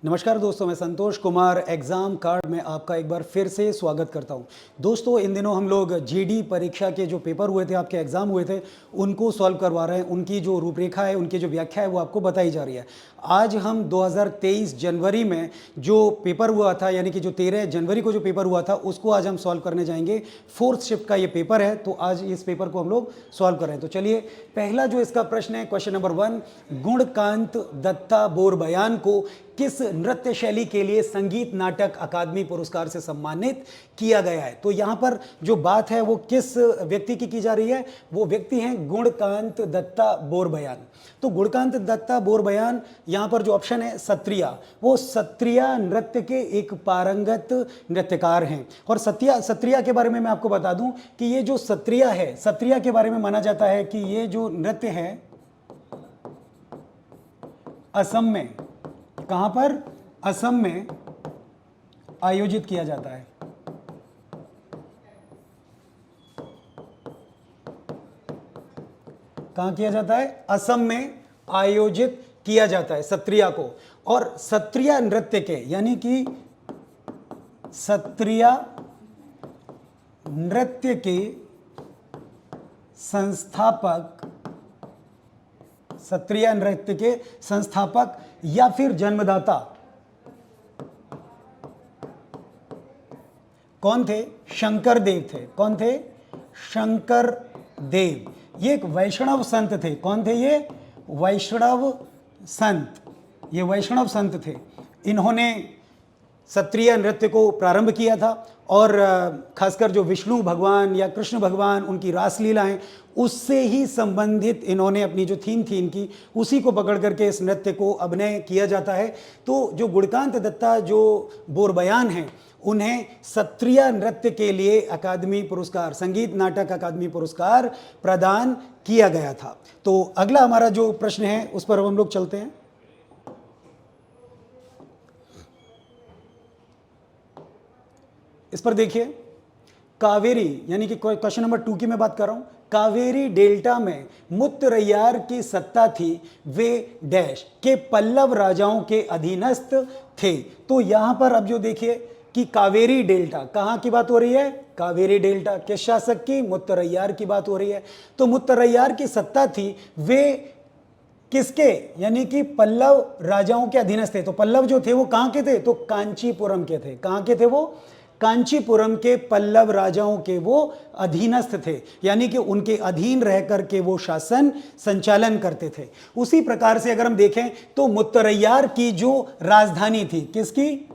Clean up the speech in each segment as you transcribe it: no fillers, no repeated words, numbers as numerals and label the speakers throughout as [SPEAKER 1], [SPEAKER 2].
[SPEAKER 1] नमस्कार दोस्तों, मैं संतोष कुमार एग्ज़ाम कार्ड में आपका एक बार फिर से स्वागत करता हूं। दोस्तों, इन दिनों हम लोग जीडी परीक्षा के जो पेपर हुए थे, आपके एग्ज़ाम हुए थे, उनको सॉल्व करवा रहे हैं। उनकी जो रूपरेखा है, उनकी जो व्याख्या है, वो आपको बताई जा रही है। आज हम 2023 जनवरी में जो पेपर हुआ था, यानी कि जो 13 जनवरी को जो पेपर हुआ था, उसको आज हम सॉल्व करने जाएंगे। 4th शिफ्ट का ये पेपर है, तो आज इस पेपर को हम लोग सॉल्व कर रहे हैं। तो चलिए, पहला जो इसका प्रश्न है, क्वेश्चन नंबर 1, गुणकांत दत्ता बोरबयान को किस नृत्य शैली के लिए संगीत नाटक अकादमी पुरस्कार से सम्मानित किया गया है। तो यहाँ पर जो बात है वो किस व्यक्ति की जा रही है, वो व्यक्ति हैं गुणकांत दत्ता बोरबयान। तो गुणकांत दत्ता बोरबयान, यहाँ पर जो ऑप्शन है सत्रिया, वो सत्रिया नृत्य के एक पारंगत नृत्यकार हैं। और सत्रिया के बारे में मैं आपको बता दूं कि ये जो सत्रिया है, सत्रिया के बारे में माना जाता है कि ये जो नृत्य है असम में, कहां पर, असम में आयोजित किया जाता है। कहां किया जाता है, असम में आयोजित किया जाता है सत्रिया को। और सत्रिया नृत्य के, यानी कि सत्रिया नृत्य के संस्थापक, सत्रिया नृत्य के संस्थापक या फिर जन्मदाता कौन थे, शंकर देव थे। कौन थे, शंकर देव। ये एक वैष्णव संत थे। कौन थे ये, वैष्णव संत। ये वैष्णव संत थे। इन्होंने सत्रिया नृत्य को प्रारंभ किया था और खासकर जो विष्णु भगवान या कृष्ण भगवान, उनकी रासलीलाएं, उससे ही संबंधित इन्होंने अपनी जो थीम थी इनकी, उसी को पकड़ करके इस नृत्य को अभिनय किया जाता है। तो जो गुणकांत दत्ता जो बोरबयान हैं, उन्हें सत्रिया नृत्य के लिए अकादमी पुरस्कार, संगीत नाटक अकादमी पुरस्कार प्रदान किया गया था। तो अगला हमारा जो प्रश्न है उस पर हम लोग चलते हैं। इस पर देखिए, कावेरी, यानी कि क्वेश्चन नंबर 2 की मैं बात कर रहा हूं। कावेरी डेल्टा में मुत्तरैयार की सत्ता थी, वे डैश के पल्लव राजाओं के अधीनस्थ थे। तो यहां पर अब जो देखिए कि कावेरी डेल्टा, कहां की बात हो रही है, कावेरी डेल्टा किस शासक की, मुत्तरैयार की बात हो रही है। तो मुत्तरैयार की सत्ता थी, वे किसके, यानी कि पल्लव राजाओं के अधीनस्थ थे। तो पल्लव जो थे वो कहां के थे, तो कांचीपुरम के थे। कहां के थे वो, कांचीपुरम के पल्लव राजाओं के वो अधीनस्थ थे, यानी कि उनके अधीन रह करके वो शासन संचालन करते थे। उसी प्रकार से अगर हम देखें तो मुत्तरैयार की जो राजधानी थी, किसकी,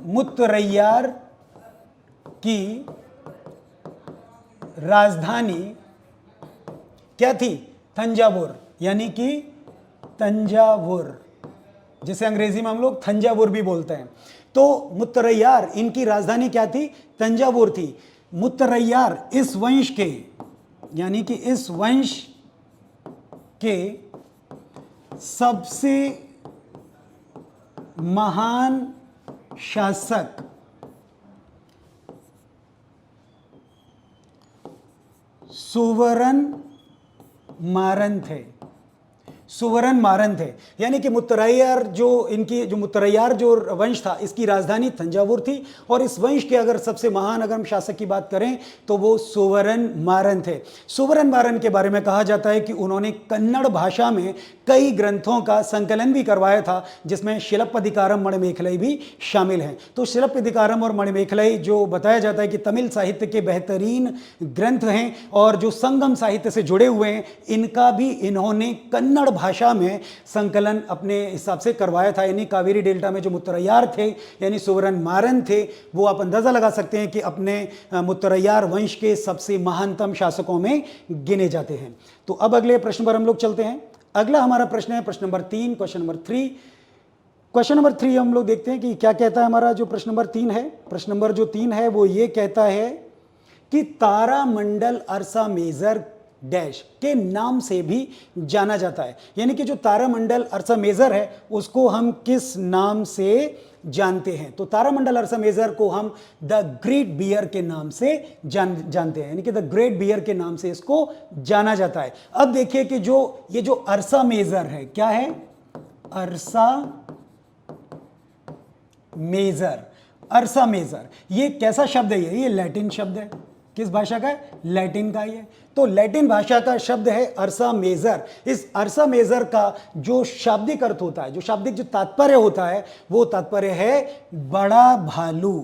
[SPEAKER 1] मुत्तरैयार की राजधानी क्या थी, तंजावुर, यानी कि तंजावुर, जिसे अंग्रेजी में हम लोग थंजावुर भी बोलते हैं। तो मुत्तरैयार, इनकी राजधानी क्या थी, तंजावुर थी। मुत्तरैयार इस वंश के, यानी कि इस वंश के सबसे महान शासक सुवरन मारन थे। सुवरन मारन थे, यानी कि मुत्तरैयार जो, इनकी जो मुत्तरैयार जो वंश था, इसकी राजधानी तंजावुर थी। और इस वंश के अगर सबसे महान अगर हम शासक की बात करें तो वो सुवरन मारन थे। सुवरन मारन के बारे में कहा जाता है कि उन्होंने कन्नड़ भाषा में कई ग्रंथों का संकलन भी करवाया था, जिसमें शिलप्पदिकारम मणिमेखलाई भी शामिल हैं। तो शिलप्पदिकारम और मणिमेखलाई जो बताया जाता है कि तमिल साहित्य के बेहतरीन ग्रंथ हैं और जो संगम साहित्य से जुड़े हुए हैं, इनका भी इन्होंने कन्नड़ भाषा में संकलन अपने हिसाब से करवाया था। यानी कावेरी डेल्टा में जो मुत्तरैयार थे, यानी सुवरन मारन थे, वो आप अंदाजा लगा सकते हैं कि अपने मुत्तरैयार वंश के सबसे महानतम शासकों में गिने जाते हैं। तो अब अगले प्रश्न पर हम लोग चलते हैं। अगला हमारा प्रश्न है प्रश्न number 3, question number 3। Question number 3 हम लोग देखते हैं कि क्या कहता है हमारा जो प्रश्न नंबर 3 है। प्रश्न नंबर जो 3 है वो ये कहता है कि तारामंडल अर्सा मेजर डैश के नाम से भी जाना जाता है। यानी कि जो तारामंडल अर्सा मेजर है उसको हम किस नाम से जानते हैं। तो तारामंडल अर्सा मेजर को हम द ग्रेट बियर के नाम से जानते हैं, यानी कि द ग्रेट बियर के नाम से इसको जाना जाता है। अब देखिए कि जो ये जो अर्सा मेजर है, क्या है, अर्सा मेजर, अरसा मेजर, ये कैसा शब्द है? ये लैटिन शब्द है। किस भाषा का है? लैटिन का ये। तो लैटिन भाषा का शब्द है अरसा मेजर। इस अरसा मेजर का जो शाब्दिक अर्थ होता है, जो शाब्दिक जो तात्पर्य होता है, वो तात्पर्य है बड़ा भालू।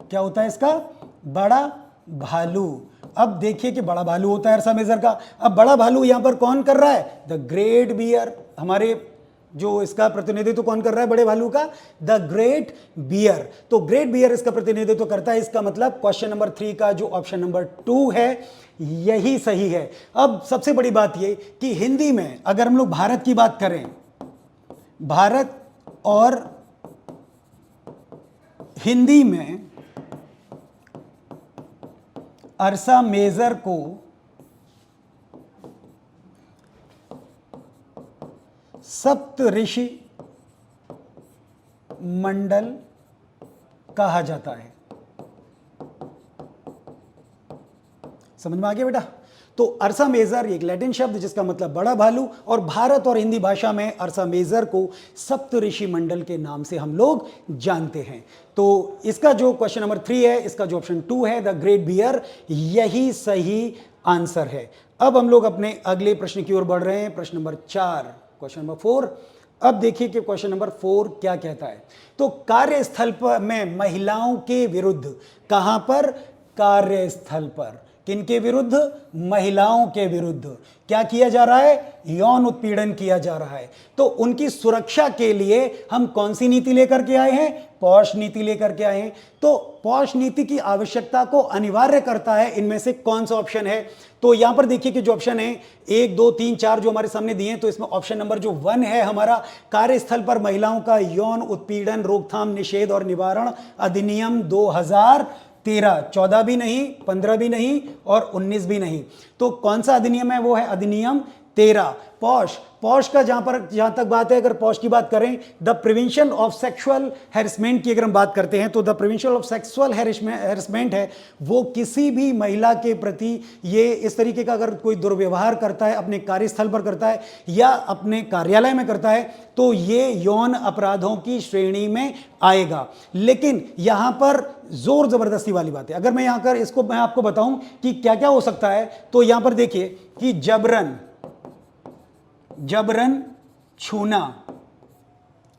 [SPEAKER 1] क्या होता है इसका? बड़ा भालू। अब देखिए कि बड़ा भालू होता है अरसा मेजर का। अब बड़ा भालू यहां पर कौन कर रहा है? The great bear. हमारे जो इसका प्रतिनिधित्व कौन कर रहा है बड़े भालू का? The great bear. तो ग्रेट बियर इसका प्रतिनिधित्व करता है। इसका मतलब क्वेश्चन नंबर 3 का जो ऑप्शन नंबर 2 है यही सही है। अब सबसे बड़ी बात ये कि हिंदी में अगर हम लोग भारत की बात करें, भारत और हिंदी में अरसा मेजर को सप्त ऋषि मंडल कहा जाता है। समझ में आ गया बेटा? तो अरसा मेजर एक लैटिन शब्द जिसका मतलब बड़ा भालू, और भारत और हिंदी भाषा में अरसा मेजर को सप्त ऋषि मंडल के नाम से हम लोग जानते हैं। तो इसका जो क्वेश्चन नंबर 3 है, इसका जो ऑप्शन 2 है द ग्रेट बियर, यही सही आंसर है। अब हम लोग अपने अगले प्रश्न की ओर बढ़ रहे हैं, प्रश्न नंबर 4, क्वेश्चन नंबर 4। अब देखिए कि क्वेश्चन नंबर 4 क्या कहता है। तो कार्यस्थल पर में महिलाओं के विरुद्ध, कहां पर? कार्यस्थल पर। किनके विरुद्ध? महिलाओं के विरुद्ध क्या किया जा रहा है? यौन उत्पीड़न किया जा रहा है। तो उनकी सुरक्षा के लिए हम कौन सी नीति लेकर के आए हैं? पॉश नीति लेकर के आए हैं। तो पॉश नीति की आवश्यकता को अनिवार्य करता है इनमें से कौन सा ऑप्शन है? तो यहां पर देखिए कि जो ऑप्शन है 1, 2, 3, 4 जो हमारे सामने दिए हैं, तो इसमें ऑप्शन नंबर जो 1 है हमारा, कार्यस्थल पर महिलाओं का यौन उत्पीड़न रोकथाम निषेध और निवारण अधिनियम 2013, 14 भी नहीं, 15 भी नहीं और 19 भी नहीं। तो कौन सा अधिनियम है? वो है अधिनियम 13। पॉश का जहां तक बात है, अगर पॉश की बात करें, the prevention of sexual harassment की अगर हम बात करते हैं, तो the prevention of sexual harassment है वो किसी भी महिला के प्रति ये इस तरीके का अगर कोई दुर्व्यवहार करता है, अपने कार्यस्थल पर करता है या अपने कार्यालय में करता है, तो ये यौन अपराधों की श्रेणी में आएगा। लेकिन यहां पर जोर जबरदस्ती वाली बात है। अगर मैं यहां कर इसको मैं आपको बताऊं कि क्या क्या हो सकता है, तो यहां पर देखिए कि जबरन छूना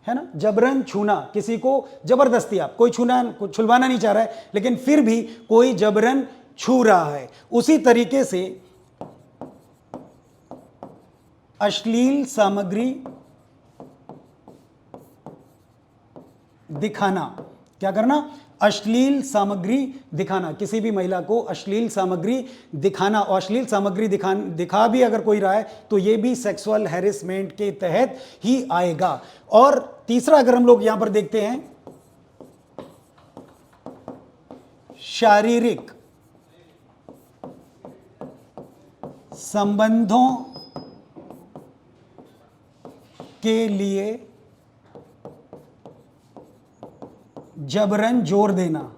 [SPEAKER 1] है ना, जबरन छूना, किसी को जबरदस्ती, आप कोई छुलवाना नहीं चाह रहा है लेकिन फिर भी कोई जबरन छू रहा है। उसी तरीके से अश्लील सामग्री दिखाना, क्या करना? अश्लील सामग्री दिखाना, किसी भी महिला को अश्लील सामग्री दिखाना, और अश्लील सामग्री दिखा भी अगर कोई रहा है तो ये भी सेक्सुअल हैरेसमेंट के तहत ही आएगा। और तीसरा अगर हम लोग यहां पर देखते हैं, शारीरिक संबंधों के लिए जबरन जोर देना,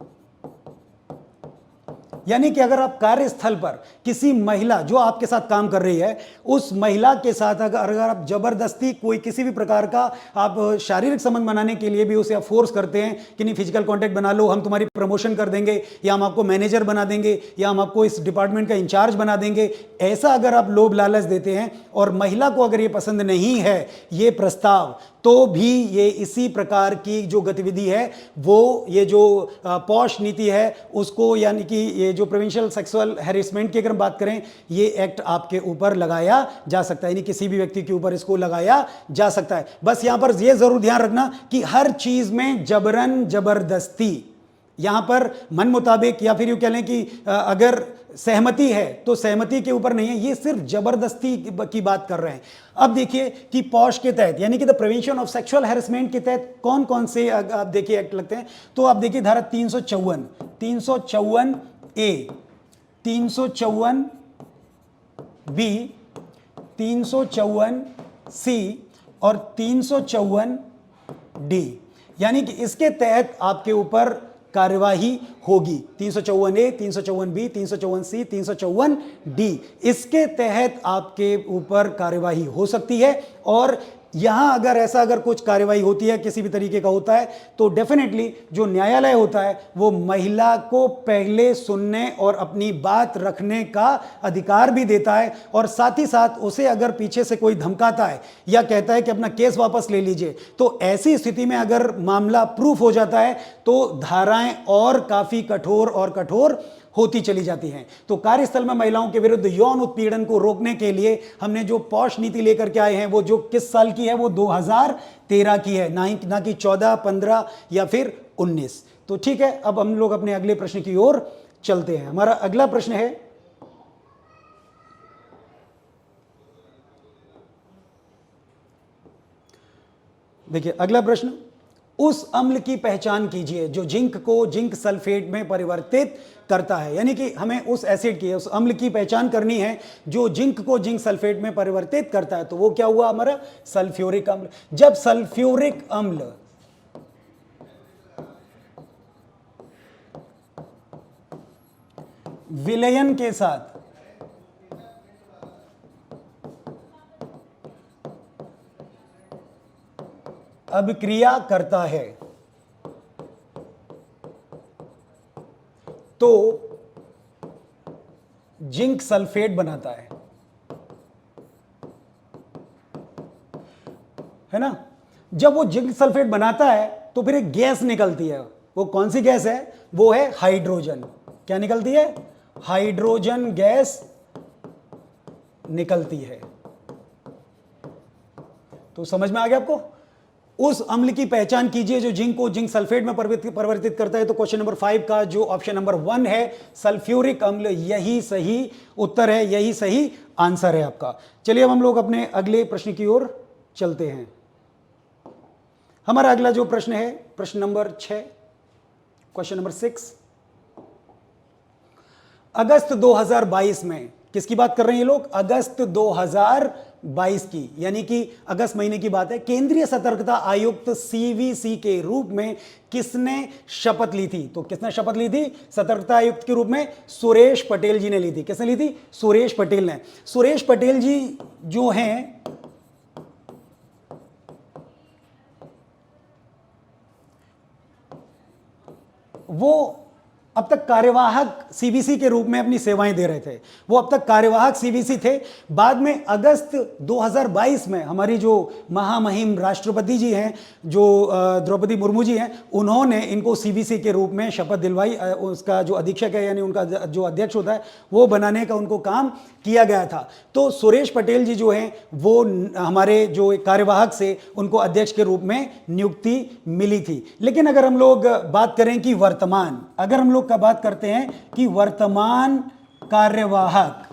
[SPEAKER 1] यानी कि अगर आप कार्यस्थल पर किसी महिला जो आपके साथ काम कर रही है, उस महिला के साथ अगर आप जबरदस्ती कोई किसी भी प्रकार का आप शारीरिक संबंध बनाने के लिए भी उसे आप फोर्स करते हैं कि नहीं फिजिकल कांटेक्ट बना लो, हम तुम्हारी प्रमोशन कर देंगे, या हम आपको मैनेजर बना देंगे, या हम आपको इस डिपार्टमेंट का इंचार्ज बना देंगे, ऐसा अगर आप लोभ लालच देते हैं और महिला को अगर ये पसंद नहीं है ये प्रस्ताव, तो भी ये इसी प्रकार की जो गतिविधि है वो ये जो पॉश नीति है उसको, यानी कि ये जो प्रिवेंशन सेक्सुअल हैरेसमेंट की अगर हम बात करें, ये एक्ट आपके ऊपर लगाया जा सकता है, यानी किसी भी व्यक्ति के ऊपर इसको लगाया जा सकता है। बस यहां पर ये जरूर ध्यान रखना कि हर चीज में जबरन जबरदस्ती, यहां पर मन मुताबिक या फिर यूं कह लें कि अगर सहमति है तो सहमति के ऊपर नहीं है, ये सिर्फ जबरदस्ती की बात कर रहे हैं। अब देखिए कि पॉश के तहत यानी कि the prevention of sexual harassment के तहत कौन कौन से आप देखिए एक्ट लगते हैं, तो आप देखिए धारा 354 ए, 354 बी, 354 सी और 354 डी, यानी कि इसके तहत आपके ऊपर कार्यवाही होगी। 354 ए, 354 बी, 354 सी, 354 डी, इसके तहत आपके ऊपर कार्यवाही हो सकती है। और यहां अगर कुछ कार्यवाही होती है, किसी भी तरीके का होता है, तो डेफिनेटली जो न्यायालय होता है वो महिला को पहले सुनने और अपनी बात रखने का अधिकार भी देता है, और साथ ही साथ उसे अगर पीछे से कोई धमकाता है या कहता है कि अपना केस वापस ले लीजिए, तो ऐसी स्थिति में अगर मामला प्रूफ हो जाता है तो धाराएं और काफी कठोर और कठोर होती चली जाती हैं। तो कार्यस्थल में महिलाओं के विरुद्ध यौन उत्पीड़न को रोकने के लिए हमने जो पॉश नीति लेकर के आए हैं, वो जो किस साल की है, वो 2013 की है, ना कि 14, 15 या फिर 19। तो ठीक है, अब हम लोग अपने अगले प्रश्न की ओर चलते हैं। हमारा अगला प्रश्न है, देखिए अगला प्रश्न, उस अम्ल की पहचान कीजिए जो जिंक को जिंक सल्फेट में परिवर्तित करता है। यानी कि हमें उस एसिड की, उस अम्ल की पहचान करनी है जो जिंक को जिंक सल्फेट में परिवर्तित करता है। तो वो क्या हुआ हमारा? सल्फ्यूरिक अम्ल। जब सल्फ्यूरिक अम्ल विलयन के साथ अभिक्रिया करता है तो जिंक सल्फेट बनाता है ना। जब वो जिंक सल्फेट बनाता है तो फिर एक गैस निकलती है। वो कौन सी गैस है? वो है हाइड्रोजन। क्या निकलती है? हाइड्रोजन गैस निकलती है। तो समझ में आ गया आपको? उस अम्ल की पहचान कीजिए जो जिंक को जिंक सल्फेट में परिवर्तित करता है। तो क्वेश्चन नंबर 5 का जो ऑप्शन नंबर 1 है सल्फ्यूरिक अम्ल, यही सही उत्तर है, यही सही आंसर है आपका। चलिए अब हम लोग अपने अगले प्रश्न की ओर चलते हैं। हमारा अगला जो प्रश्न है प्रश्न नंबर 6, क्वेश्चन नंबर 6। अगस्त 2022 में किसकी बात कर रहे हैं ये लोग? अगस्त 2022 की, यानी कि अगस्त महीने की बात है। केंद्रीय सतर्कता आयुक्त सीवीसी के रूप में किसने शपथ ली थी? तो किसने शपथ ली थी सतर्कता आयुक्त के रूप में? सुरेश पटेल जी ने ली थी। किसने ली थी? सुरेश पटेल ने। सुरेश पटेल जी जो हैं वो अब तक कार्यवाहक सीवीसी के रूप में अपनी सेवाएं दे रहे थे। वो अब तक कार्यवाहक सीवीसी थे। बाद में अगस्त 2022 में हमारी जो महामहिम राष्ट्रपति जी हैं, जो द्रौपदी मुर्मू जी हैं, उन्होंने इनको सीवीसी के रूप में शपथ दिलवाई। उसका जो अधीक्षक है, यानी उनका जो अध्यक्ष होता है, वो बनाने का उनको काम किया गया था। तो सुरेश पटेल जी जो हैं वो हमारे जो कार्यवाहक से उनको अध्यक्ष के रूप में नियुक्ति मिली थी। लेकिन अगर हम लोग बात करें कि वर्तमान, अगर हम लोग का बात करते हैं कि वर्तमान कार्यवाहक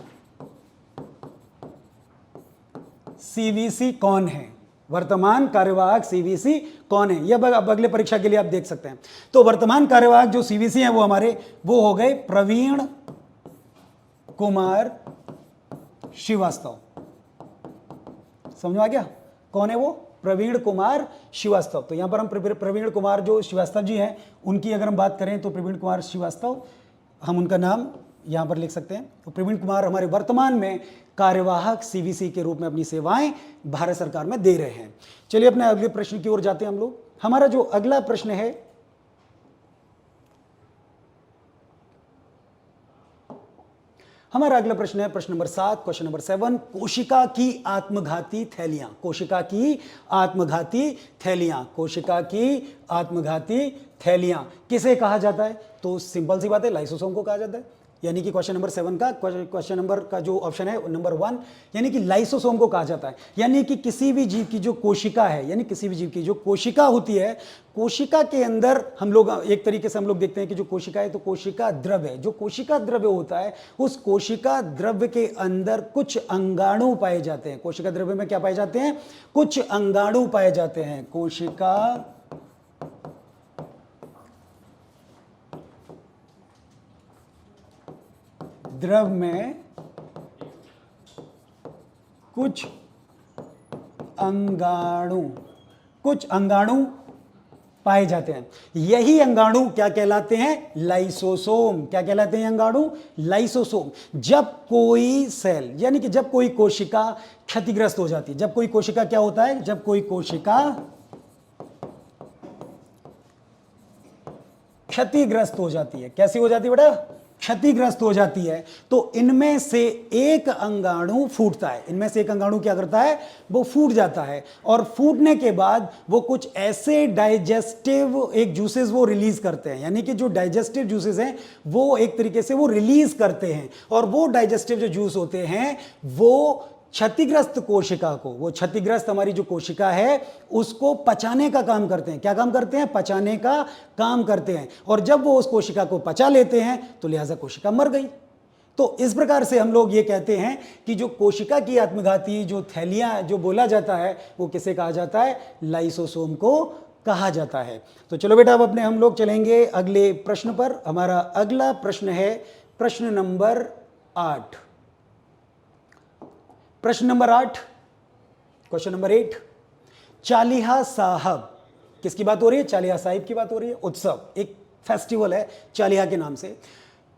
[SPEAKER 1] सीवीसी कौन है, वर्तमान कार्यवाहक सीवीसी कौन है, यह अब अगले परीक्षा के लिए आप देख सकते हैं। तो वर्तमान कार्यवाहक जो सीवीसी हैं वो हमारे वो हो गए प्रवीण कुमार श्रीवास्तव। समझ में आ गया कौन है वो? प्रवीण कुमार श्रीवास्तव। तो यहां पर हम प्रवीण कुमार जो श्रीवास्तव जी हैं उनकी अगर हम बात करें तो प्रवीण कुमार श्रीवास्तव, हम उनका नाम यहां पर लिख सकते हैं। तो प्रवीण कुमार हमारे वर्तमान में कार्यवाहक सीवीसी के रूप में अपनी सेवाएं भारत सरकार में दे रहे हैं। चलिए अपने अगले प्रश्न की ओर जाते हैं हम लोग। हमारा जो अगला प्रश्न है हमारा अगला प्रश्न है प्रश्न नंबर 7, क्वेश्चन नंबर 7। कोशिका की आत्मघाती थैलियां, कोशिका की आत्मघाती थैलियां, कोशिका की आत्मघाती थैलियां किसे कहा जाता है? तो सिंपल सी बात है, लाइसोसोम को कहा जाता है। यानी कि क्वेश्चन नंबर 7 का क्वेश्चन नंबर का जो ऑप्शन है नंबर 1, यानी कि लाइसोसोम को कहा जाता है। यानी कि किसी भी जीव की जो कोशिका है, यानी किसी भी जीव की जो कोशिका होती है, कोशिका के अंदर हम लोग एक तरीके से हम लोग देखते हैं कि जो कोशिका है तो कोशिका द्रव्य है। जो कोशिका द्रव्य होता है उस कोशिका द्रव्य के अंदर कुछ अंगाणु पाए जाते हैं। कोशिका द्रव्य में क्या पाए जाते हैं? कुछ अंगाणु पाए जाते हैं। कोशिका द्रव में कुछ अंगाणु पाए जाते हैं। यही अंगाणु क्या कहलाते हैं? लाइसोसोम। क्या कहलाते हैं अंगाणु? लाइसोसोम। जब कोई सेल यानी कि जब कोई कोशिका क्षतिग्रस्त हो जाती है, जब कोई कोशिका क्या होता है? जब कोई कोशिका क्षतिग्रस्त हो जाती है, कैसी हो जाती है बेटा? क्षतिग्रस्त हो जाती है, तो इनमें से एक अंगाणु फूटता है। इनमें से एक अंगाणु क्या करता है? वो फूट जाता है, और फूटने के बाद वो कुछ ऐसे डाइजेस्टिव एक जूसेस वो रिलीज करते हैं, यानी कि जो डाइजेस्टिव जूसेस हैं वो एक तरीके से वो रिलीज करते हैं, और वो डाइजेस्टिव जो जूस होते हैं वो क्षतिग्रस्त कोशिका को, वो क्षतिग्रस्त हमारी जो कोशिका है उसको पचाने का काम करते हैं। क्या काम करते हैं? पचाने का काम करते हैं। और जब वो उस कोशिका को पचा लेते हैं तो लिहाजा कोशिका मर गई। तो इस प्रकार से हम लोग ये कहते हैं कि जो कोशिका की आत्मघाती जो थैलियां जो बोला जाता है वो किसे कहा जाता है? लाइसोसोम को कहा जाता है। तो चलो बेटा अब अपने हम लोग चलेंगे अगले प्रश्न पर। हमारा अगला प्रश्न है प्रश्न नंबर 8। प्रश्न नंबर 8, क्वेश्चन नंबर 8। चालिहा साहब, किसकी बात हो रही है? चालिहा साहिब की बात हो रही है। उत्सव, एक फेस्टिवल है चालिहा के नाम से,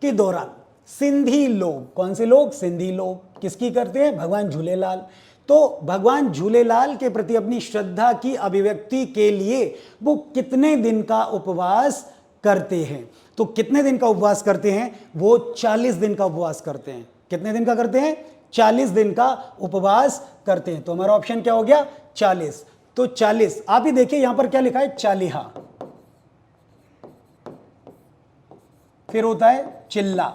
[SPEAKER 1] के दौरान सिंधी लोग, कौन से लोग? सिंधी लोग किसकी करते हैं? भगवान झूलेलाल। तो भगवान झूलेलाल के प्रति अपनी श्रद्धा की अभिव्यक्ति के लिए वो कितने दिन का उपवास करते हैं? तो कितने दिन का उपवास करते हैं? वो 40 दिन का उपवास करते हैं। कितने दिन का करते हैं? 40 दिन का उपवास करते हैं। तो हमारा ऑप्शन क्या हो गया? 40। तो 40, आप ही देखिए यहां पर क्या लिखा है? चालिहा, फिर होता है चिल्ला,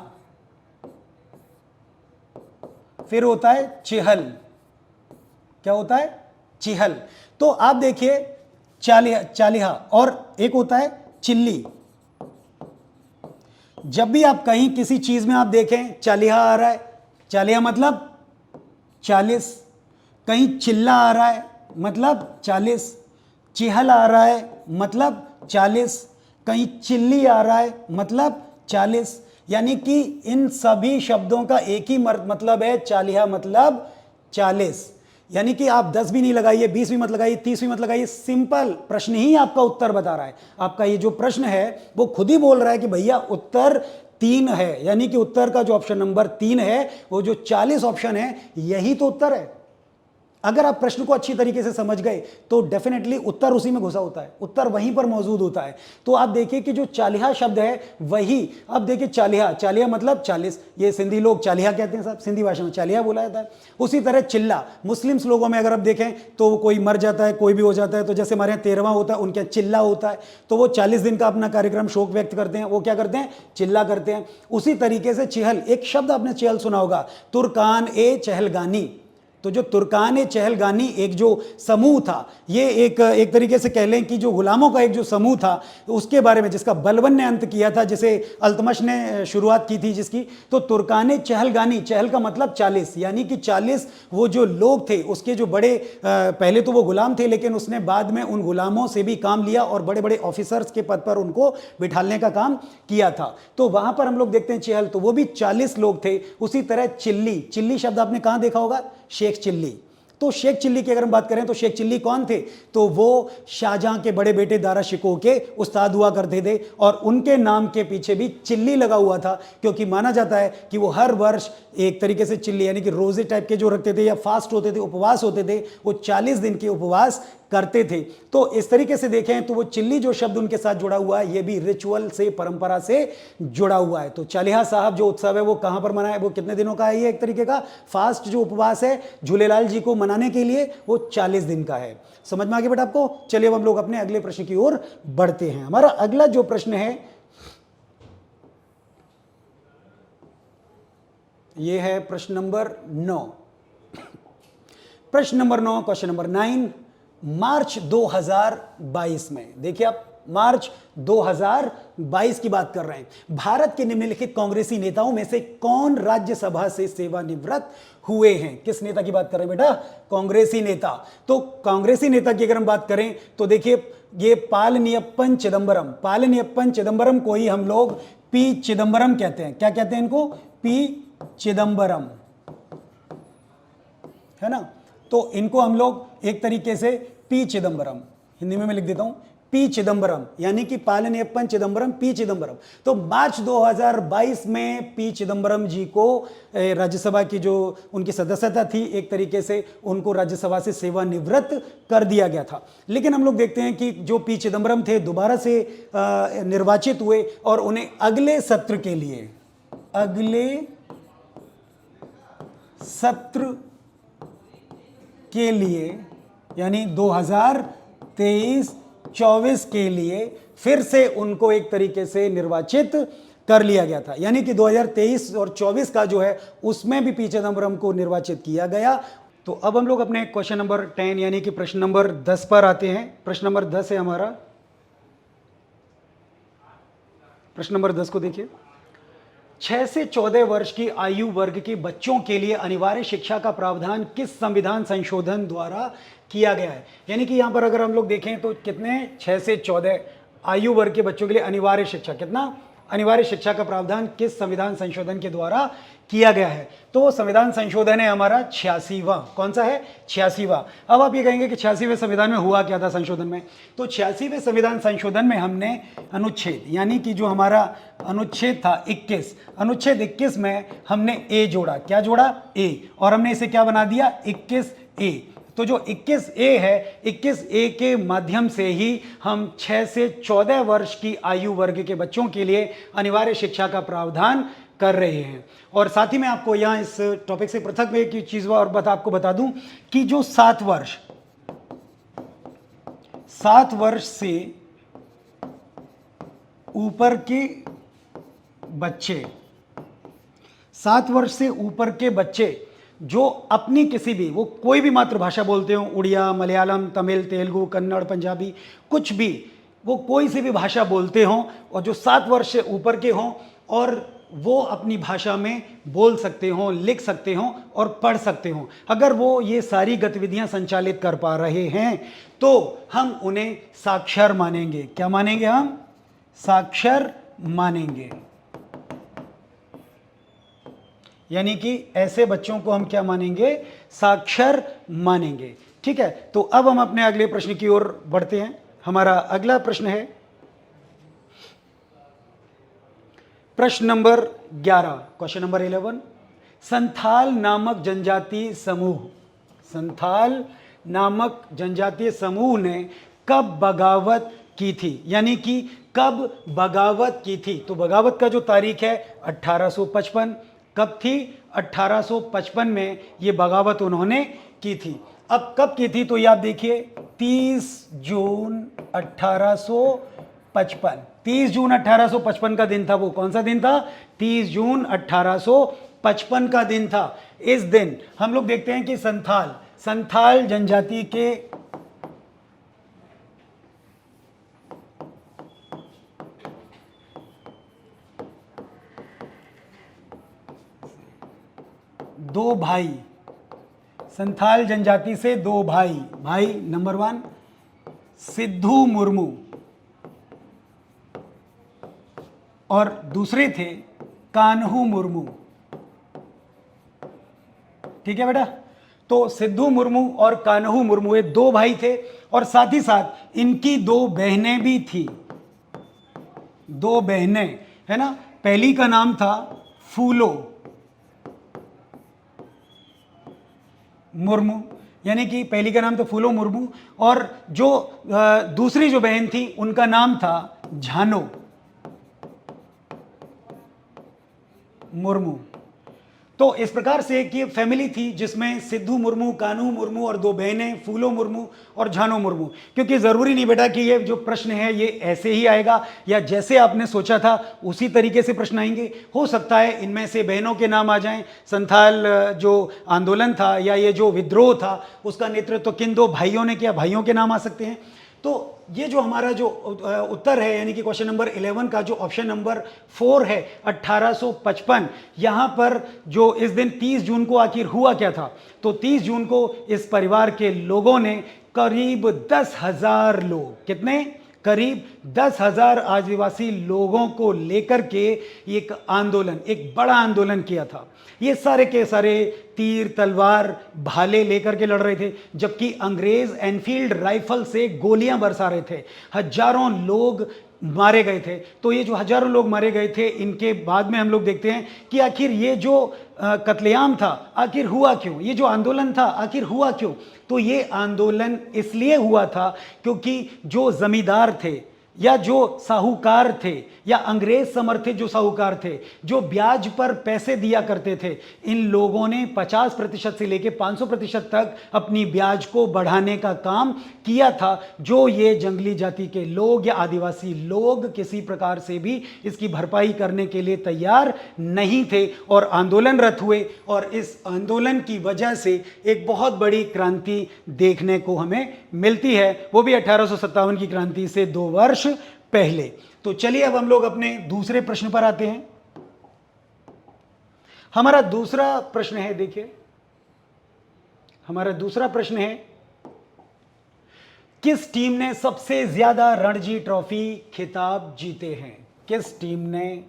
[SPEAKER 1] फिर होता है चिहल। क्या होता है? चिहल। तो आप देखिए चालिहा, चालिहा, और एक होता है चिल्ली। जब भी आप कहीं किसी चीज में आप देखें चालिहा आ रहा है, चालिहा मतलब 40, कहीं चिल्ला आ रहा है मतलब 40, चिहल आ रहा है मतलब 40, कहीं चिल्ली आ रहा है मतलब 40। यानी कि इन सभी शब्दों का एक ही मतलब है, चालिहा मतलब 40। यानी कि आप 10 भी नहीं लगाइए, 20 भी मत लगाइए, 30 भी मत लगाइए, सिंपल प्रश्न ही आपका उत्तर बता रहा है। आपका ये जो प्रश्न है वो खुद ही बोल रहा है कि भैया उत्तर 3 है, यानी कि उत्तर का जो ऑप्शन नंबर 3 है वो जो 40 ऑप्शन है यही तो उत्तर है। अगर आप प्रश्न को अच्छी तरीके से समझ गए तो डेफिनेटली उत्तर उसी में घुसा होता है, उत्तर वहीं पर मौजूद होता है। तो आप देखिए कि जो चालिहा शब्द है वही, अब देखिए चालिहा, चालिहा मतलब 40, ये सिंधी लोग चालिहा कहते हैं साहब, सिंधी भाषा में चालिहा बोला जाता है। उसी तरह चिल्ला, मुस्लिम्स लोगों में अगर आप देखें तो कोई मर जाता है, कोई भी हो जाता है, तो जैसे हमारे यहाँ 13वां होता है, उनके यहाँ चिल्ला होता है, तो वो 40 दिन का अपना कार्यक्रम शोक व्यक्त करते हैं, वो क्या करते हैं? चिल्ला करते हैं। उसी तरीके से चिहल, एक शब्द आपने चिहल सुना होगा, तुर्कान ए चहलगानी। तो जो तुर्कान ए चहलगानी एक जो समूह था, ये एक तरीके से कह लें कि जो गुलामों का एक जो समूह था उसके बारे में, जिसका बलबन ने अंत किया था, जिसे अल्तमश ने शुरुआत की थी जिसकी, तो तुर्कान ए चहलगानी, चहल का मतलब 40, यानी कि 40 वो जो लोग थे उसके जो बड़े, पहले तो वो गुलाम थे लेकिन उसने बाद में उन गुलामों से भी काम लिया और बड़े बड़े ऑफिसर्स के पद पर उनको बिठालने का काम किया था। तो वहां पर हम लोग देखते हैं चहल, तो वो भी 40 लोग थे। उसी तरह चिल्ली, चिल्ली शब्द आपने कहां देखा होगा? शेख चिल्ली। तो शेख चिल्ली की अगर हम बात करें तो शेख चिल्ली कौन थे? तो वो शाहजहां के बड़े बेटे दारा शिकोह के उस्ताद हुआ करते थे, और उनके नाम के पीछे भी चिल्ली लगा हुआ था, क्योंकि माना जाता है कि वो हर वर्ष एक तरीके से चिल्ली यानी कि रोजे टाइप के जो रखते थे या फास्ट होते थे, उपवास होते थे, वो 40 दिन के उपवास करते थे। तो इस तरीके से देखें तो वो चिल्ली जो शब्द उनके साथ जुड़ा हुआ है ये भी रिचुअल से, परंपरा से जुड़ा हुआ है। तो चालिहा साहब जो उत्सव है वो कहां पर मनाया? वो कितने दिनों का है? ये एक तरीके का फास्ट जो उपवास है झूलेलाल जी को मनाने के लिए, वो 40 दिन का है। समझ में आ गया बेटा आपको? चलिए अब हम लोग अपने अगले प्रश्न की ओर बढ़ते हैं। हमारा अगला जो प्रश्न है ये है प्रश्न नंबर 9। प्रश्न नंबर 9, क्वेश्चन नंबर 9, मार्च 2022 में, देखिए आप मार्च 2022 की बात कर रहे हैं। भारत के निम्नलिखित कांग्रेसी नेताओं में से कौन राज्यसभा से सेवानिवृत्त हुए हैं? किस नेता की बात कर रहे हैं बेटा? कांग्रेसी नेता। तो कांग्रेसी नेता की अगर हम बात करें तो देखिए ये पालनियप्पन चिदंबरम, पालनियप्पन चिदंबरम को ही हम लोग पी चिदंबरम कहते हैं। क्या कहते हैं इनको? पी चिदंबरम, है ना? तो इनको हम लोग एक तरीके से पी चिदंबरम, हिंदी में मैं लिख देता हूं पी चिदम्बरम, यानी कि पालनियप्पन चिदम्बरम, पी चिदम्बरम। तो मार्च 2022 में पी चिदम्बरम जी को राज्यसभा की जो उनकी सदस्यता थी, एक तरीके से उनको राज्यसभा से सेवानिवृत्त कर दिया गया था। लेकिन हम लोग देखते हैं कि जो पी चिदम्बरम थे दोबारा से निर्वाचित हुए और उन्हें अगले सत्र के लिए, अगले सत्र के लिए यानी 2023-24 के लिए फिर से उनको एक तरीके से निर्वाचित कर लिया गया था। यानी कि 2023 और 24 का जो है उसमें भी पी चिदम्बरम को निर्वाचित किया गया। तो अब हम लोग अपने क्वेश्चन नंबर 10 यानी कि प्रश्न नंबर 10 पर आते हैं। प्रश्न नंबर 10 है हमारा, प्रश्न नंबर 10 को देखिए। 6 से 14 वर्ष की आयु वर्ग के बच्चों के लिए अनिवार्य शिक्षा का प्रावधान किस संविधान संशोधन द्वारा किया गया है? यानी कि यहां पर अगर हम लोग देखें तो कितने, 6 से 14 आयु वर्ग के बच्चों के लिए अनिवार्य शिक्षा, कितना अनिवार्य शिक्षा का प्रावधान किस संविधान संशोधन के द्वारा किया गया है? तो संविधान संशोधन है हमारा 86वां। कौन सा है? 86वां। अब आप ये कहेंगे कि 86वें संविधान में हुआ क्या था संशोधन में? तो 86वें संविधान संशोधन में हमने अनुच्छेद, यानी कि जो हमारा अनुच्छेद था 21, अनुच्छेद 21 में हमने ए जोड़ा। क्या जोड़ा? ए। और हमने इसे क्या बना दिया? 21A। तो जो 21A है, 21A के माध्यम से ही हम 6 से 14 वर्ष की आयु वर्ग के बच्चों के लिए अनिवार्य शिक्षा का प्रावधान कर रहे हैं। और साथ ही मैं आपको यहाँ इस टॉपिक से पृथक में एक चीज और आपको बता दूं कि जो 7 वर्ष से ऊपर के बच्चे, 7 वर्ष से ऊपर के बच्चे जो अपनी किसी भी, वो कोई भी मातृभाषा बोलते हो, उड़िया, मलयालम, तमिल, तेलुगु, कन्नड़, पंजाबी, कुछ भी, वो कोई सी भी भाषा बोलते हों और जो 7 वर्ष से ऊपर के हों और वो अपनी भाषा में बोल सकते हों, लिख सकते हों और पढ़ सकते हों, अगर वो ये सारी गतिविधियां संचालित कर पा रहे हैं तो हम उन्हें साक्षर मानेंगे। क्या मानेंगे? हम साक्षर मानेंगे। यानी कि ऐसे बच्चों को हम क्या मानेंगे? साक्षर मानेंगे। ठीक है, तो अब हम अपने अगले प्रश्न की ओर बढ़ते हैं। हमारा अगला प्रश्न है प्रश्न नंबर 11, क्वेश्चन नंबर 11। संथाल नामक जनजातीय समूह, संथाल नामक जनजातीय समूह ने कब बगावत की थी? यानी कि कब बगावत की थी? तो बगावत का जो तारीख है 1855। कब थी? 1855 में ये बगावत उन्होंने की थी। अब कब की थी? तो ये आप देखिए 30 जून 1855। 30 जून 1855 का दिन था। वो कौन सा दिन था? 30 जून 1855 का दिन था। इस दिन हम लोग देखते हैं कि संथाल जनजाति के दो भाई, संथाल जनजाति से 2 भाई नंबर 1 सिद्धू मुर्मू और दूसरे थे कान्हू मुर्मू। ठीक है बेटा, तो सिद्धू मुर्मू और कान्हू मुर्मू ये 2 भाई थे और साथ ही साथ इनकी 2 बहनें भी थी। 2 बहनें है ना। पहली का नाम था फूलो मुर्मू, यानी कि पहली का नाम तो फूलो मुर्मू और जो दूसरी जो बहन थी उनका नाम था झानो मुर्मू। तो इस प्रकार से एक ये फैमिली थी जिसमें सिद्धू मुर्मू, कान्हू मुर्मू और 2 बहनें फूलो मुर्मू और झानो मुर्मू। क्योंकि ज़रूरी नहीं बेटा कि ये जो प्रश्न है ये ऐसे ही आएगा या जैसे आपने सोचा था उसी तरीके से प्रश्न आएंगे। हो सकता है इनमें से बहनों के नाम आ जाएं, संथाल जो आंदोलन था या ये जो विद्रोह था उसका नेतृत्व किन 2 भाइयों ने किया, भाइयों के नाम आ सकते हैं। तो ये जो हमारा जो उत्तर है यानी कि क्वेश्चन नंबर 11 का जो ऑप्शन नंबर 4 है 1855, यहाँ पर जो इस दिन 30 जून को आखिर हुआ क्या था? तो 30 जून को इस परिवार के लोगों ने करीब 10,000 लोग, कितने? करीब 10,000 आदिवासी लोगों को लेकर के एक आंदोलन, एक बड़ा आंदोलन किया था। ये सारे के सारे तीर तलवार भाले लेकर के लड़ रहे थे, जबकि अंग्रेज एनफील्ड राइफल से गोलियां बरसा रहे थे। हजारों लोग मारे गए थे। तो ये जो हजारों लोग मारे गए थे, इनके बाद में हम लोग देखते हैं कि आखिर ये जो कत्लेआम था आखिर हुआ क्यों, ये जो आंदोलन था आखिर हुआ क्यों। तो ये आंदोलन इसलिए हुआ था क्योंकि जो जमींदार थे या जो साहूकार थे या अंग्रेज समर्थित जो साहूकार थे, जो ब्याज पर पैसे दिया करते थे, इन लोगों ने 50% से लेकर 500% तक अपनी ब्याज को बढ़ाने का काम किया था, जो ये जंगली जाति के लोग या आदिवासी लोग किसी प्रकार से भी इसकी भरपाई करने के लिए तैयार नहीं थे और आंदोलनरत हुए। और इस आंदोलन की वजह से एक बहुत बड़ी क्रांति देखने को हमें मिलती है, वो भी 1857 की क्रांति से 2 वर्ष पहले। तो चलिए अब हम लोग अपने दूसरे प्रश्न पर आते हैं। हमारा दूसरा प्रश्न है, देखिए हमारा दूसरा प्रश्न है, किस टीम ने सबसे ज्यादा रणजी ट्रॉफी खिताब जीते हैं? किस टीम ने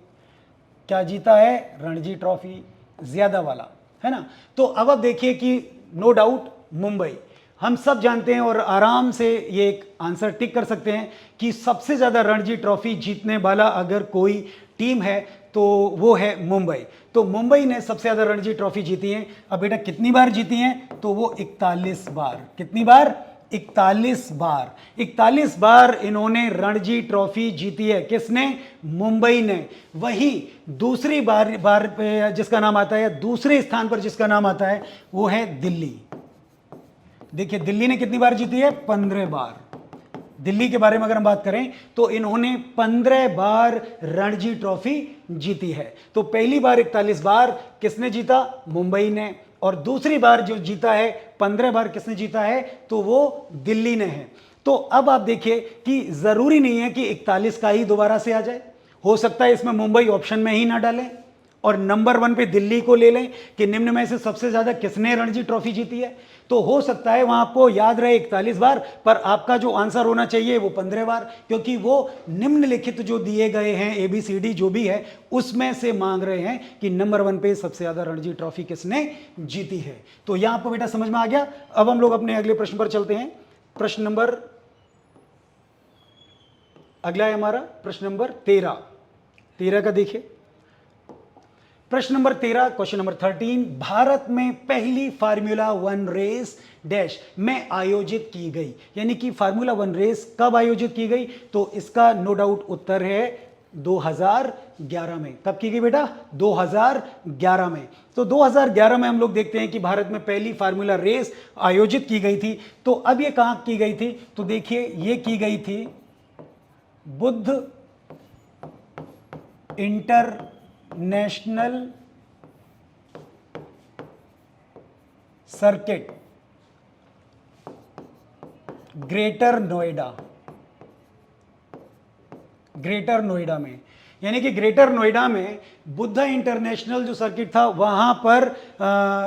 [SPEAKER 1] क्या जीता है? रणजी ट्रॉफी ज्यादा वाला, है ना। तो अब आप देखिए कि नो डाउट मुंबई, हम सब जानते हैं और आराम से ये एक आंसर टिक कर सकते हैं कि सबसे ज़्यादा रणजी ट्रॉफी जीतने वाला अगर कोई टीम है तो वो है मुंबई। तो मुंबई ने सबसे ज़्यादा रणजी ट्रॉफी जीती है। अब बेटा कितनी बार जीती हैं? तो वो 41 बार। कितनी बार? 41 बार। 41 बार इन्होंने रणजी ट्रॉफी जीती है। किसने? मुंबई ने। वही दूसरी बार पे जिसका नाम आता है, दूसरे स्थान पर जिसका नाम आता है, वो है दिल्ली। देखिए दिल्ली ने कितनी बार जीती है? 15 बार। दिल्ली के बारे में अगर हम बात करें तो इन्होंने 15 बार रणजी ट्रॉफी जीती है। तो पहली बार 41 बार किसने जीता? मुंबई ने। और दूसरी बार जो जीता है 15 बार किसने जीता है? तो वो दिल्ली ने है। तो अब आप देखिए कि जरूरी नहीं है कि 41 का ही दोबारा से आ जाए, हो सकता है इसमें मुंबई ऑप्शन में ही ना डालें और नंबर 1 पे दिल्ली को ले लें कि निम्न में से सबसे ज्यादा किसने रणजी ट्रॉफी जीती है। तो हो सकता है वहां आपको याद रहे 41 बार, पर आपका जो आंसर होना चाहिए वो 15 बार, क्योंकि वो निम्नलिखित जो दिए गए हैं ABCD जो भी है उसमें से मांग रहे हैं कि नंबर 1 पे सबसे ज्यादा रणजी ट्रॉफी किसने जीती है। तो यहां आपको बेटा समझ में आ गया। अब हम लोग अपने अगले प्रश्न पर चलते हैं। प्रश्न नंबर अगला है हमारा प्रश्न नंबर 13 का देखिए। प्रश्न नंबर 13, क्वेश्चन नंबर 13, भारत में पहली फार्मूला 1 रेस डैश में आयोजित की गई। यानी कि फार्मूला 1 रेस कब आयोजित की गई? तो इसका नो डाउट उत्तर है 2011 में। कब की गई बेटा? 2011 में। तो 2011 में हम लोग देखते हैं कि भारत में पहली फार्मूला रेस आयोजित की गई थी। तो अब ये कहां की गई थी? तो देखिए ये की गई थी Buddha international circuit, greater Noida में। यानी कि ग्रेटर नोएडा में बुद्ध इंटरनेशनल जो सर्किट था वहां पर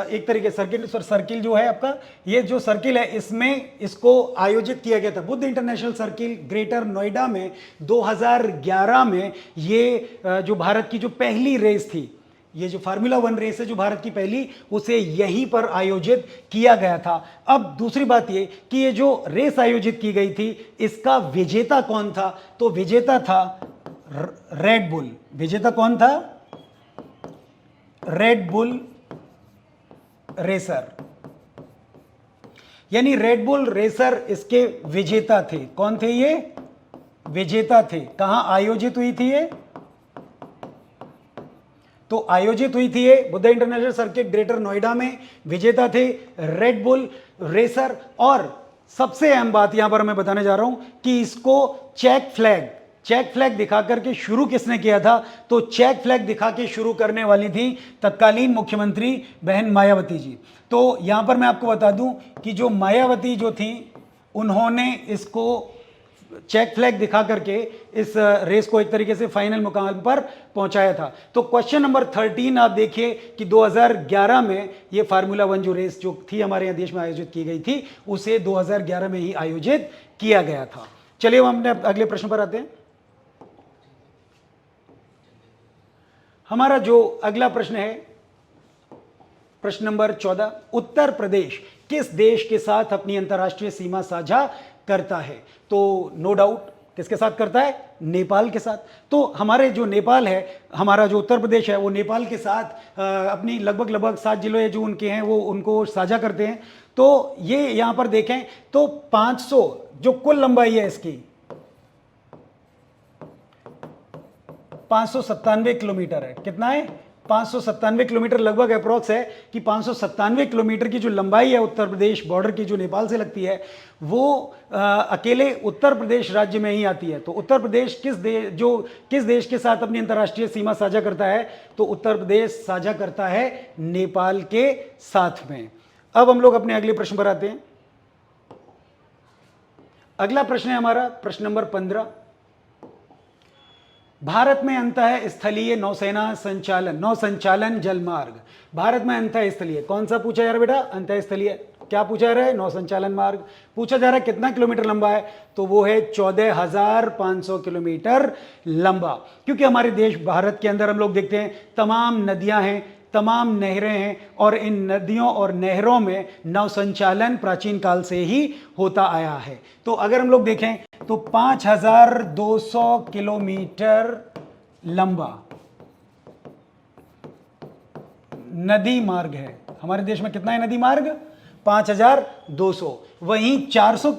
[SPEAKER 1] एक तरीके सर्किल जो है आपका, ये जो सर्किल है इसमें इसको आयोजित किया गया था। Buddha international circle greater Noida में 2011 में ये जो भारत की जो पहली रेस थी, ये जो फार्मूला 1 रेस है जो भारत की पहली, उसे यहीं पर आयोजित किया गया था। अब दूसरी बात ये कि ये जो रेस आयोजित की गई थी इसका विजेता कौन था? तो विजेता था रेड बुल। विजेता कौन था? Red bull racer. यानी रेड बुल रेसर इसके विजेता थे। कौन थे ये? विजेता थे। कहां आयोजित हुई थी ये? तो आयोजित हुई थी ये Buddha international circuit greater Noida में। विजेता थे रेड बुल रेसर। और सबसे अहम बात यहां पर मैं बताने जा रहा हूं कि इसको चेक फ्लैग दिखा करके शुरू किसने किया था? तो चेक फ्लैग दिखा के शुरू करने वाली थी तत्कालीन मुख्यमंत्री बहन मायावती जी। तो यहां पर मैं आपको बता दूं कि जो मायावती जो थी उन्होंने इसको चेक फ्लैग दिखा करके इस रेस को एक तरीके से फाइनल मुकाम पर पहुंचाया था। तो क्वेश्चन नंबर 13 आप देखिए कि 2011 में ये फार्मूला 1 जो रेस जो थी हमारे यहाँ देश में आयोजित की गई थी, उसे 2011 में ही आयोजित किया गया था। चलिए हम अपने अगले प्रश्न पर आते हैं। हमारा जो अगला प्रश्न है, प्रश्न नंबर 14, उत्तर प्रदेश किस देश के साथ अपनी अंतर्राष्ट्रीय सीमा साझा करता है? तो नो डाउट किसके साथ करता है? नेपाल के साथ। तो हमारे जो नेपाल है, हमारा जो उत्तर प्रदेश है, वो नेपाल के साथ अपनी लगभग 7 जिले जो उनके हैं वो उनको साझा करते हैं। तो ये यहां पर देखें तो 500 जो कुल लंबाई है इसकी 597 किलोमीटर है। कितना है? 597 किलोमीटर लगभग अप्रोक्स है कि 597 किलोमीटर की जो लंबाई है उत्तर प्रदेश बॉर्डर की जो नेपाल से लगती है वो अकेले उत्तर प्रदेश राज्य में ही आती है। तो उत्तर प्रदेश किस देश के साथ अपनी अंतर्राष्ट्रीय सीमा साझा करता है? तो उत्तर प्रदेश साझा करता है नेपाल के साथ में। अब हम लोग अपने अगले प्रश्न पर आते हैं। अगला प्रश्न है हमारा प्रश्न नंबर 15, भारत में अंतः स्थलीय नौसेना संचालन जलमार्ग, भारत में अंतः स्थलीय कौन सा पूछा जा रहा है बेटा? अंतः स्थलीय क्या पूछा जा रहा है? नौ संचालन मार्ग पूछा जा रहा है। कितना किलोमीटर लंबा है? तो वो है 14,500 किलोमीटर लंबा। क्योंकि हमारे देश भारत के अंदर हम लोग देखते हैं तमाम नदियां हैं, तमाम नहरें हैं, और इन नदियों और नहरों में नौ संचालन प्राचीन काल से ही होता आया है। तो अगर हम लोग देखें तो 5,200 किलोमीटर लंबा नदी मार्ग है हमारे देश में। कितना है नदी मार्ग? 5,200। वहीं 400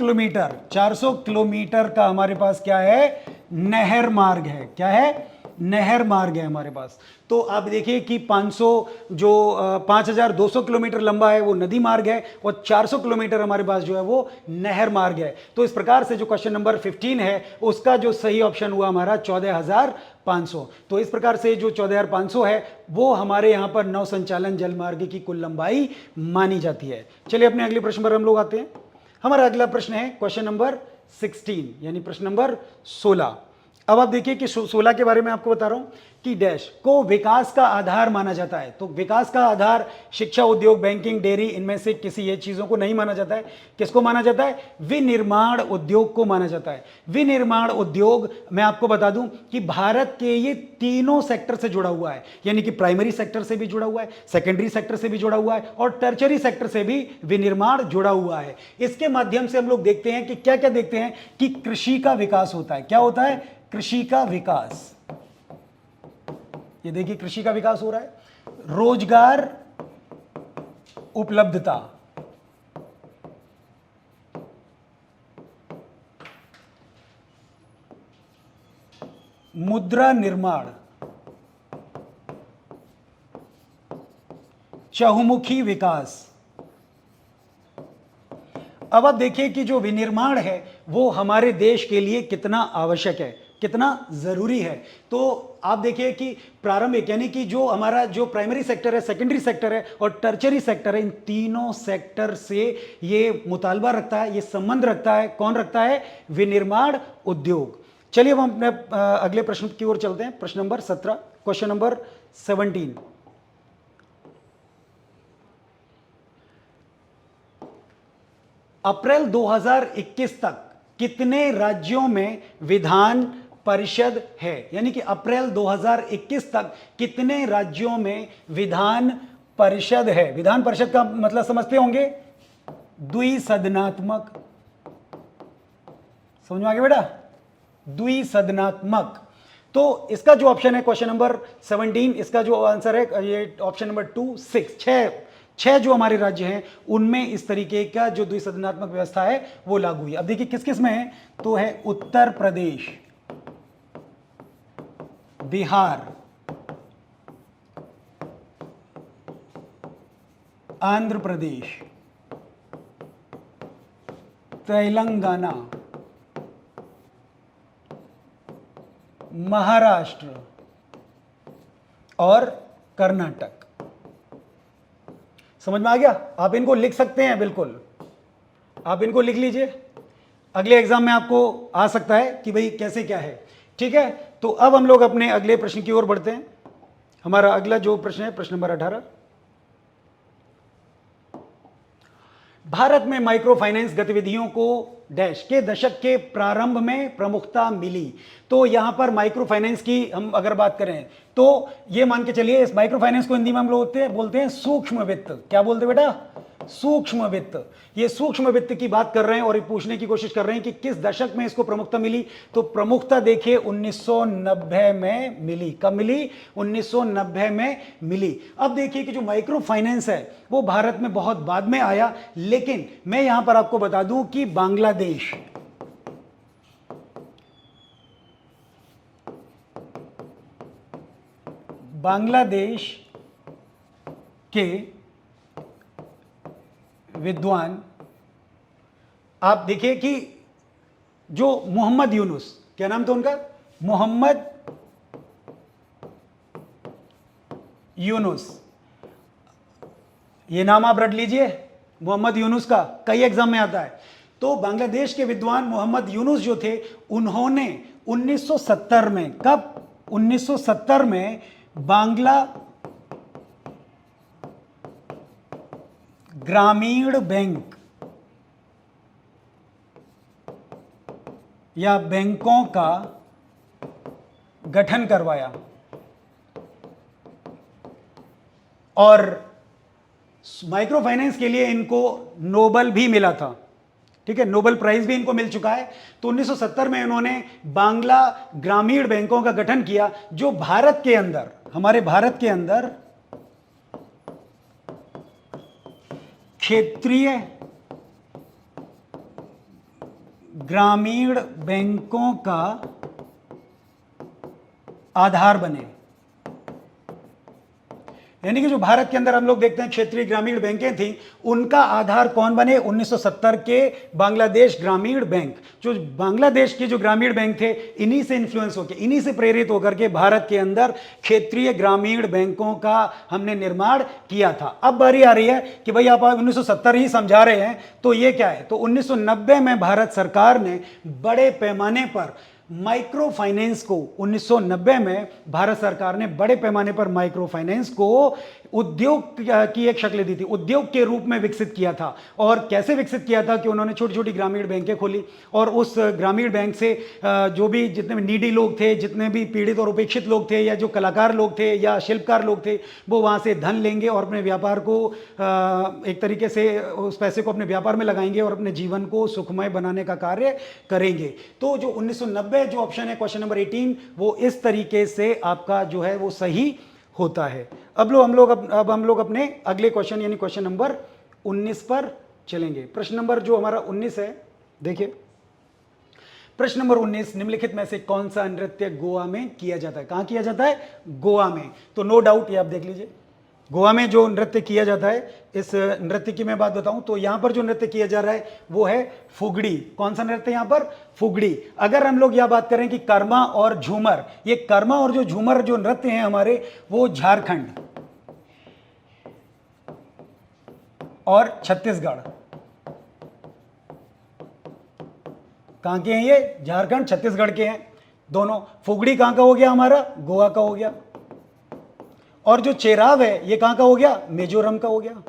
[SPEAKER 1] किलोमीटर का हमारे पास क्या है? नहर मार्ग है। क्या है? नहर मार्ग है हमारे पास। तो आप देखिए कि 5,200 किलोमीटर लंबा है वो नदी मार्ग है, और 400 किलोमीटर हमारे पास जो है वो नहर मार्ग है। तो इस प्रकार से जो क्वेश्चन नंबर 15 है उसका जो सही ऑप्शन हुआ हमारा 14,500। तो इस प्रकार से जो 14,500 है वो हमारे यहाँ पर नौ संचालन जल मार्ग की कुल लंबाई मानी जाती है। चलिए अपने अगले प्रश्न पर हम लोग आते हैं। हमारा अगला प्रश्न है क्वेश्चन नंबर 16 यानी प्रश्न नंबर 16। अब आप देखिए कि 16 के बारे में आपको बता रहा हूं कि डैश को विकास का आधार माना जाता है। तो विकास का आधार शिक्षा, उद्योग, बैंकिंग, डेयरी, इनमें से किसी ये चीजों को नहीं माना जाता है। किसको माना जाता है? विनिर्माण उद्योग को माना जाता है। विनिर्माण उद्योग मैं आपको बता दूं कि भारत के ये तीनों सेक्टर से जुड़ा हुआ है, यानी कि प्राइमरी सेक्टर से भी जुड़ा हुआ है, सेकेंडरी सेक्टर से भी जुड़ा हुआ है, और टर्चरी सेक्टर से भी विनिर्माण जुड़ा हुआ है। इसके माध्यम से हम लोग देखते हैं कि क्या क्या देखते हैं कि कृषि का विकास होता है। क्या होता है? कृषि का विकास। ये देखिए कृषि का विकास हो रहा है, रोजगार उपलब्धता, मुद्रा निर्माण, चहुमुखी विकास। अब आप देखिए कि जो विनिर्माण है वो हमारे देश के लिए कितना आवश्यक है, कितना जरूरी है। तो आप देखिए कि प्रारंभिक यानी कि जो हमारा जो प्राइमरी सेक्टर है, सेकेंडरी सेक्टर है और टर्चरी सेक्टर है, इन तीनों सेक्टर से ये मुतालबा रखता है, ये संबंध रखता है। कौन रखता है? विनिर्माण उद्योग। चलिए अब हम अपने अगले प्रश्न की ओर चलते हैं। प्रश्न नंबर 17, क्वेश्चन नंबर 17। अप्रैल 2021 तक कितने राज्यों में विधान परिषद है? यानी कि अप्रैल 2021 तक कितने राज्यों में विधान परिषद है? विधान परिषद का मतलब समझते होंगे, द्विसदनात्मक। समझ में आ गया बेटा? द्विसदनात्मक। तो इसका जो ऑप्शन है क्वेश्चन नंबर 17, इसका जो आंसर है ये ऑप्शन नंबर 2, 6 छह जो हमारे राज्य हैं उनमें इस तरीके का जो द्विसदनात्मक व्यवस्था है वो लागू हुई। अब देखिए किस किस में है? तो है उत्तर प्रदेश, बिहार, आंध्र प्रदेश, तेलंगाना, महाराष्ट्र और कर्नाटक। समझ में आ गया? आप इनको लिख सकते हैं, बिल्कुल आप इनको लिख लीजिए, अगले एग्जाम में आपको आ सकता है कि भाई कैसे क्या है। ठीक है, तो अब हम लोग अपने अगले प्रश्न की ओर बढ़ते हैं। हमारा अगला जो प्रश्न है प्रश्न नंबर 18। भारत में माइक्रो फाइनेंस गतिविधियों को डैश के दशक के प्रारंभ में प्रमुखता मिली। तो यहां पर माइक्रो फाइनेंस की हम अगर बात करें तो ये मान के चलिए, इस माइक्रो फाइनेंस को हिंदी में हम लोग बोलते हैं सूक्ष्म वित्त। क्या बोलते बेटा? सूक्ष्म वित्त। ये सूक्ष्म वित्त की बात कर रहे हैं और ये पूछने की कोशिश कर रहे हैं कि किस दशक में इसको प्रमुखता मिली। तो प्रमुखता देखिए 1990 में मिली। कब मिली? 1990 में मिली। अब देखिए कि जो माइक्रो फाइनेंस है वो भारत में बहुत बाद में आया, लेकिन मैं यहां पर आपको बता दूं कि बांग्लादेश के विद्वान, आप देखिए कि जो मोहम्मद यूनुस, क्या नाम था उनका? मोहम्मद यूनुस, ये नाम आप रट लीजिए मोहम्मद यूनुस का, कई एग्जाम में आता है। तो बांग्लादेश के विद्वान मोहम्मद यूनुस जो थे, उन्होंने 1970 में, कब? 1970 में बांग्ला ग्रामीण बैंक या बैंकों का गठन करवाया और माइक्रो फाइनेंस के लिए इनको नोबेल भी मिला था। ठीक है, नोबेल प्राइज भी इनको मिल चुका है। तो 1970 में इन्होंने बांग्ला ग्रामीण बैंकों का गठन किया, जो भारत के अंदर, हमारे भारत के अंदर क्षेत्रीय ग्रामीण बैंकों का आधार बने। यानी कि जो भारत के अंदर हम लोग देखते हैं क्षेत्रीय ग्रामीण बैंकें थी, उनका आधार कौन बने? 1970 के बांग्लादेश ग्रामीण बैंक। जो बांग्लादेश के जो ग्रामीण बैंक थे, इन्हीं से इन्फ्लुएंस होकर, इन्हीं से प्रेरित होकर के भारत के अंदर क्षेत्रीय ग्रामीण बैंकों का हमने निर्माण किया था। अब बारी आ रही है कि भाई आप 1970 ही समझा रहे हैं, तो ये क्या है? तो 1990 में भारत सरकार ने बड़े पैमाने पर माइक्रो फाइनेंस को, 1990 में भारत सरकार ने बड़े पैमाने पर माइक्रो फाइनेंस को उद्योग की एक शक्ल दी थी, उद्योग के रूप में विकसित किया था। और कैसे विकसित किया था कि उन्होंने छोटी छोटी ग्रामीण बैंकें खोली और उस ग्रामीण बैंक से जो भी जितने भी नीडी लोग थे, जितने भी पीड़ित और उपेक्षित लोग थे, या जो कलाकार लोग थे या शिल्पकार लोग थे, वो वहाँ से धन लेंगे और अपने व्यापार को एक तरीके से उस पैसे को अपने व्यापार में लगाएंगे और अपने जीवन को सुखमय बनाने का कार्य करेंगे। तो जो 1990 जो ऑप्शन है, क्वेश्चन नंबर 18, वो इस तरीके से आपका जो है वो सही होता है। अब हम लोग अपने अगले क्वेश्चन यानी क्वेश्चन नंबर 19 पर चलेंगे। प्रश्न नंबर जो हमारा 19 है, देखिए प्रश्न नंबर 19, निम्नलिखित में से कौन सा नृत्य गोवा में किया जाता है? कहां किया जाता है? गोवा में। तो नो डाउट ये आप देख लीजिए, गोवा में जो नृत्य किया जाता है, इस नृत्य की मैं बात बताऊं तो यहां पर जो नृत्य किया जा रहा है वो है फुगड़ी। कौन सा नृत्य यहां पर? फुगड़ी। अगर हम लोग यह बात करें कि कर्मा और झूमर, ये कर्मा और जो झूमर जो नृत्य हैं हमारे, वो झारखंड और छत्तीसगढ़, कहां के हैं ये? झारखंड छत्तीसगढ़ के हैं दोनों। फुगड़ी कहां का हो गया? हमारा गोवा का हो गया। और जो चेराव है ये कहां का हो गया? मिजोरम का हो गया,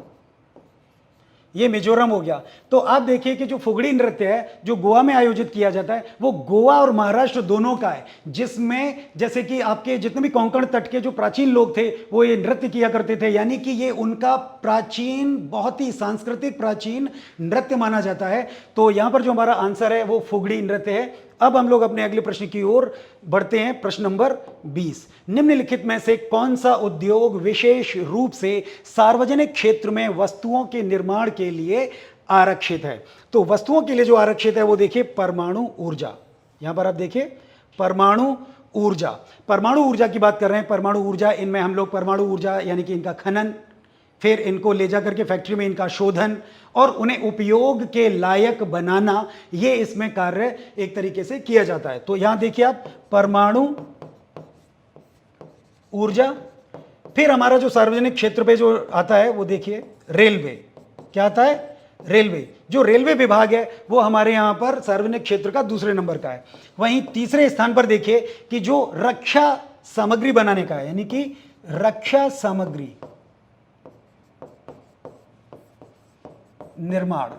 [SPEAKER 1] ये मिजोरम हो गया। तो आप देखिए कि जो फुगड़ी नृत्य है जो गोवा में आयोजित किया जाता है, वो गोवा और महाराष्ट्र दोनों का है, जिसमें जैसे कि आपके जितने भी कोंकण तट के जो प्राचीन लोग थे वो ये नृत्य किया करते थे, यानी कि ये उनका प्राचीन, बहुत ही सांस्कृतिक प्राचीन नृत्य माना जाता है। तो यहां पर जो हमारा आंसर है वो फुगड़ी नृत्य है। अब हम लोग अपने अगले प्रश्न की ओर बढ़ते हैं। प्रश्न नंबर 20, निम्नलिखित में से कौन सा उद्योग विशेष रूप से सार्वजनिक क्षेत्र में वस्तुओं के निर्माण के लिए आरक्षित है? तो वस्तुओं के लिए जो आरक्षित है वो देखिए परमाणु ऊर्जा। यहां पर आप देखिए परमाणु ऊर्जा, परमाणु ऊर्जा की बात कर रहे हैं। परमाणु ऊर्जा, इनमें हम लोग परमाणु ऊर्जा यानी कि इनका खनन, फिर इनको ले जाकर के फैक्ट्री में इनका शोधन और उन्हें उपयोग के लायक बनाना, ये इसमें कार्य एक तरीके से किया जाता है। तो यहां देखिए आप परमाणु ऊर्जा। फिर हमारा जो सार्वजनिक क्षेत्र पे जो आता है वो देखिए रेलवे। क्या आता है? रेलवे। जो रेलवे विभाग है वो हमारे यहां पर सार्वजनिक क्षेत्र का दूसरे नंबर का है। वहीं तीसरे स्थान पर देखिए कि जो रक्षा सामग्री बनाने का है, यानी कि रक्षा सामग्री निर्माण,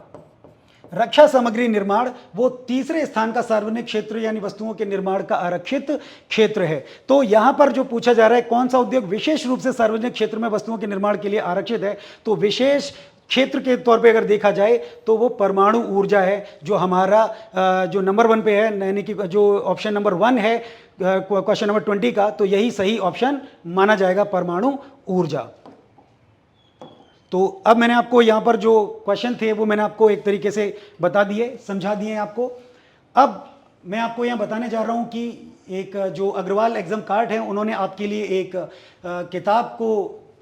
[SPEAKER 1] रक्षा सामग्री निर्माण वो तीसरे स्थान का सार्वजनिक क्षेत्र यानी वस्तुओं के निर्माण का आरक्षित क्षेत्र है। तो यहां पर जो पूछा जा रहा है कौन सा उद्योग विशेष रूप से सार्वजनिक क्षेत्र में वस्तुओं के निर्माण के लिए आरक्षित है, तो विशेष क्षेत्र के तौर पे अगर देखा जाए तो वो परमाणु ऊर्जा है, जो हमारा जो नंबर 1 पे है, यानी कि जो ऑप्शन नंबर 1 है क्वेश्चन नंबर 20 का, तो यही सही ऑप्शन माना जाएगा, परमाणु ऊर्जा। तो अब मैंने आपको यहां पर जो क्वेश्चन थे वो मैंने आपको एक तरीके से बता दिए, समझा दिए आपको। अब मैं आपको यहां बताने जा रहा हूं कि एक जो अग्रवाल एग्जाम कार्ड है, उन्होंने आपके लिए एक किताब को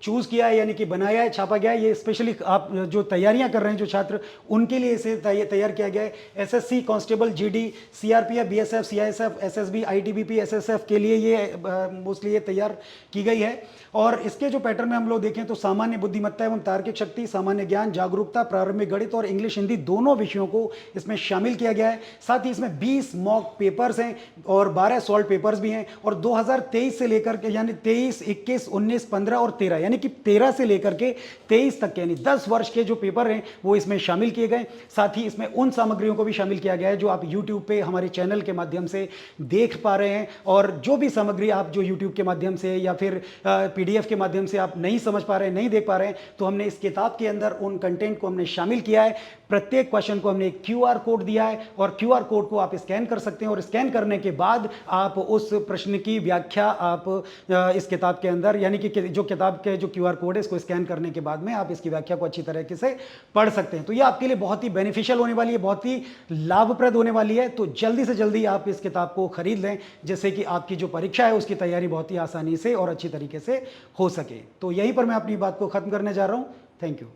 [SPEAKER 1] चूज किया है, यानी कि बनाया है, छापा गया है। ये स्पेशली आप जो तैयारियां कर रहे हैं जो छात्र, उनके लिए इसे तैयार किया गया है। SSC constable, GD, CRPF, BSF, CISF, SSB, ITBP, SSF के लिए ये मोस्टली ये तैयार की गई है। और इसके जो पैटर्न में हम लोग देखें तो सामान्य बुद्धिमत्ता एवं तार्किक शक्ति, सामान्य ज्ञान, जागरूकता, प्रारंभिक गणित और इंग्लिश हिंदी दोनों विषयों को इसमें शामिल किया गया है। साथ ही इसमें 20 मॉक पेपर्स हैं और 12 सॉल्व पेपर्स भी हैं। और 2023 से लेकर के यानी 23, 21, 19, 15 और 13 यानी कि 13 से लेकर के 23 तक के यानी 10 वर्ष के जो पेपर हैं वो इसमें शामिल किए गए। साथ ही इसमें उन सामग्रियों को भी शामिल किया गया है जो आप YouTube पे हमारे चैनल के माध्यम से देख पा रहे हैं। और जो भी सामग्री आप जो YouTube के माध्यम से या फिर PDF के माध्यम से आप नहीं समझ पा रहे हैं, नहीं देख पा रहे हैं, तो हमने इस किताब के अंदर उन कंटेंट को हमने शामिल किया है। प्रत्येक क्वेश्चन को हमने एक QR कोड दिया है और QR कोड को आप स्कैन कर सकते हैं और स्कैन करने के बाद आप उस प्रश्न की व्याख्या आप इस किताब के अंदर, यानी कि जो किताब के जो QR कोड है, इसको स्कैन करने के बाद में आप इसकी व्याख्या को अच्छी तरीके से पढ़ सकते हैं। तो ये आपके लिए बहुत ही बेनिफिशियल होने वाली है, बहुत ही लाभप्रद होने वाली है। तो जल्दी से जल्दी आप इस किताब को खरीद लें, जिससे कि आपकी जो परीक्षा है उसकी तैयारी बहुत ही आसानी से और अच्छी तरीके से हो सके। तो यहीं पर मैं अपनी बात को खत्म करने जा रहा हूं। Thank you.